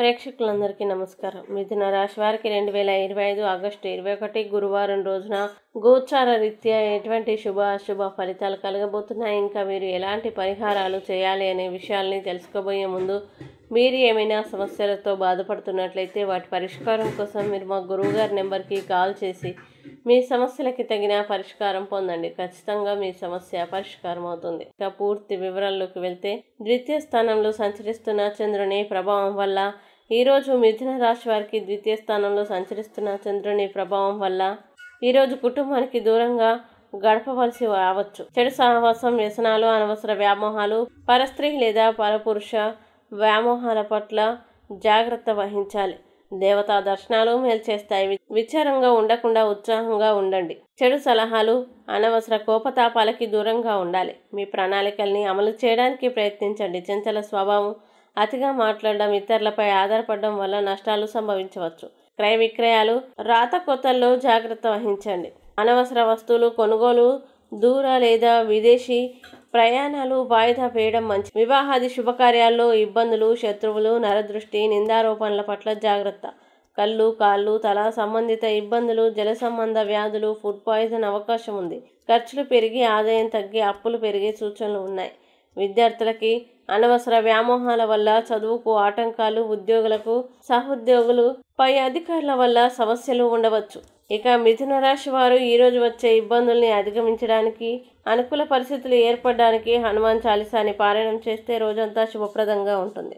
ప్రేక్షకులందరికీ నమస్కారం. మిథున రాశి వారికి 2025 ఆగస్టు 21 గురువారం రోజున గోచార రీత్యా ఎటువంటి శుభ అశుభ ఫలితాలు కలగబోతున్నాయి, ఇంకా మీరు ఎలాంటి పరిహారాలు చేయాలి అనే విషయాల్ని తెలుసుకోబోయే ముందు మీరు ఏమైనా సమస్యలతో బాధపడుతున్నట్లయితే వాటి పరిష్కారం కోసం మీరు మా గురువుగారి నెంబర్కి కాల్ చేసి మీ సమస్యలకి తగిన పరిష్కారం పొందండి. ఖచ్చితంగా మీ సమస్య పరిష్కారం అవుతుంది. ఇక పూర్తి వివరాల్లోకి వెళ్తే, ద్వితీయ స్థానంలో సంచరిస్తున్న చంద్రుని ప్రభావం వల్ల ఈరోజు మిథున రాశి వారికి ద్వితీయ స్థానంలో సంచరిస్తున్న చంద్రుని ప్రభావం వల్ల ఈరోజు కుటుంబానికి దూరంగా గడపవలసి రావచ్చు. చెడు సహవాసం, వ్యసనాలు, అనవసర వ్యామోహాలు, పరస్త్రీ లేదా పరపురుష వ్యామోహాల పట్ల జాగ్రత్త వహించాలి. దేవతా దర్శనాలు మేలు చేస్తాయి. విచారంగా ఉండకుండా ఉత్సాహంగా ఉండండి. చెడు సలహాలు, అనవసర కోపతాపాలకి దూరంగా ఉండాలి. మీ ప్రణాళికల్ని అమలు చేయడానికి ప్రయత్నించండి. చంచల స్వభావం, అతిగా మాట్లాడడం, ఇతరులపై ఆధారపడడం వల్ల నష్టాలు సంభవించవచ్చు. క్రయ విక్రయాలు, రాతకోతల్లో జాగ్రత్త వహించండి. అనవసర వస్తువులు కొనుగోలు, దూర లేదా విదేశీ ప్రయాణాలు వాయిదా వేయడం మంచి. వివాహాది శుభకార్యాల్లో ఇబ్బందులు, శత్రువులు, నరదృష్టి, నిందారోపణల పట్ల జాగ్రత్త. కళ్ళు, కాళ్ళు, తల సంబంధిత ఇబ్బందులు, జల సంబంధ వ్యాధులు, ఫుడ్ పాయిజన్ అవకాశం ఉంది. ఖర్చులు పెరిగి ఆదాయం తగ్గి అప్పులు పెరిగే సూచనలు ఉన్నాయి. విద్యార్థులకి అనవసర వ్యామోహాల వల్ల చదువుకు ఆటంకాలు, ఉద్యోగులకు, సహోద్యోగులు, పై అధికారుల వల్ల సమస్యలు ఉండవచ్చు. ఇక మిథున రాశి వారు ఈరోజు వచ్చే ఇబ్బందుల్ని అధిగమించడానికి, అనుకూల పరిస్థితులు ఏర్పడడానికి హనుమాన్ చాలీసాని పారాయణం చేస్తే రోజంతా శుభప్రదంగా ఉంటుంది.